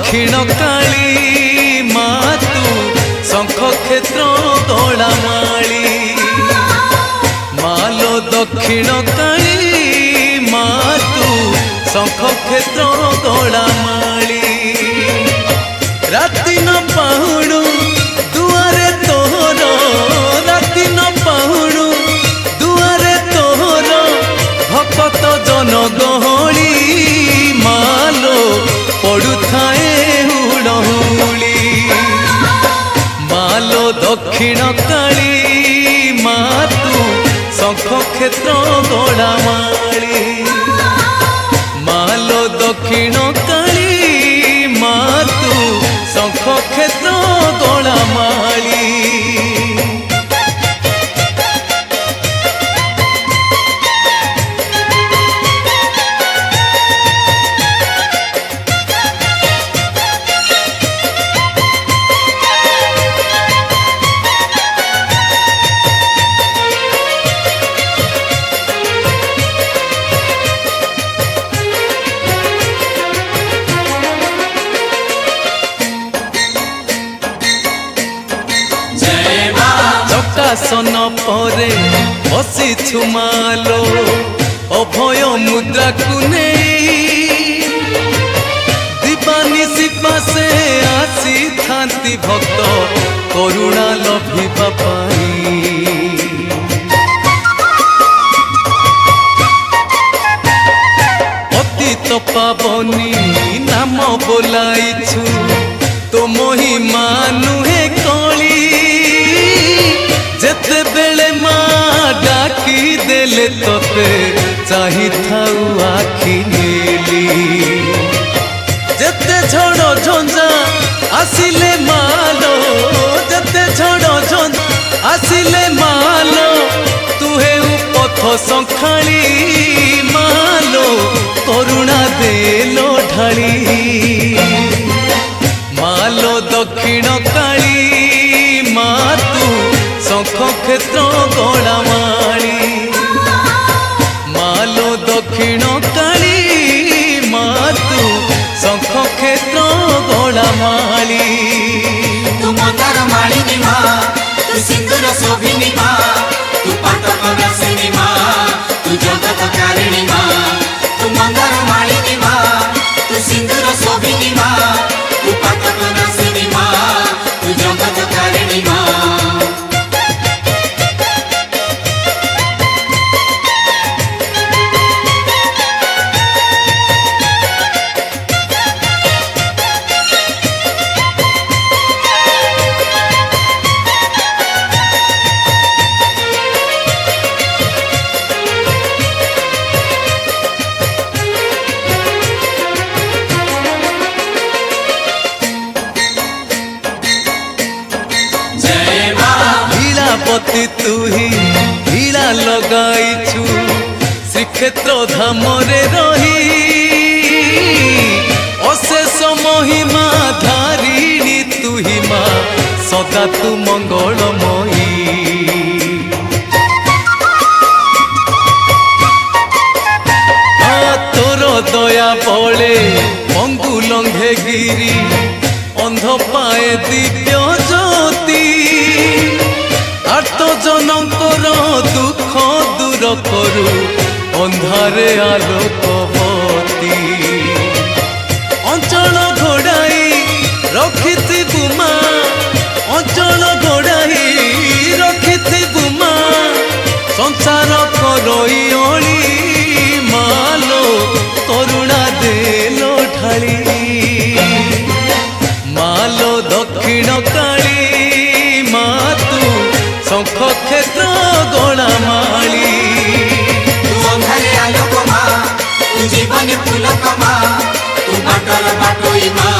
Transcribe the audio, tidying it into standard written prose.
दक्षिण काली माँ तू शंख क्षेत्र गलामाली मालो दक्षिण काली माँ तू शंख क्षेत्र गलामाली राति न पाहुणु दुआरे तोहर राति न पाहुणु दुआरे तोहर भक्त जन गहली मालो पड़ुथाए हुड़हुली मालो दक्षिण काली माँ तू शंख क्षेत्र गलामाली मालो दक्षिण काली माँ तू शंख क्षेत्र गलामाली सन परे बसी छुमालो अभय मुद्रा को नहीं दीवानिशी पासे आसी थांती भक्त करुणा लभिबा पाई पतित पावनी नाम बोलाइछु तो महिमा नुहे कली जेते बेले माँ डाकी देले तोते चाही थाऊ आखि नीली जेते झड़ झंझा आसिले मालो जेते झड़ झंझा आसिले मालो तुहे पथ संखाली मालो करुणा देलो ढाली मालो दक्षिण काली माँ तू शंख क्षेत्र गलामाली मालो दक्षिण काली माँ तू शंख क्षेत्र गलामाली तू मंदार मालिनी माँ तू सिंदूर शोभिनी माँ तू पाटक रसिनी माँ तू जगत कारिणी माँ तू मंदार मालिनी माँ तू सिंदूर शोभिनी माँ तू पाटक रसिनी माँ तू जगत कारिणी माँ पति तू ही हीरा लगाइछु श्रीक्षेत्र धाम रे रही अशेष महिमा धारिणी तू ही माँ सदा तू मंगलमयी तोर दया बले मंगु लंघे गिरी अंध पाए दिव्य ज्योति आर्त जनकर दुख दूर करू अंधारे आलोकवती अंचल घोड़ाई रखी बुमा अंचल घोड़ाई रखी बुमा संसार करई अली मालो करुणा देलो ढाली मालो दक्षिण काली माँ तू शंख क्षेत्र गलामाली तू अंधारे आलोक माँ तू जीवन पुलक माँ तू बाटर बाटोई माँ।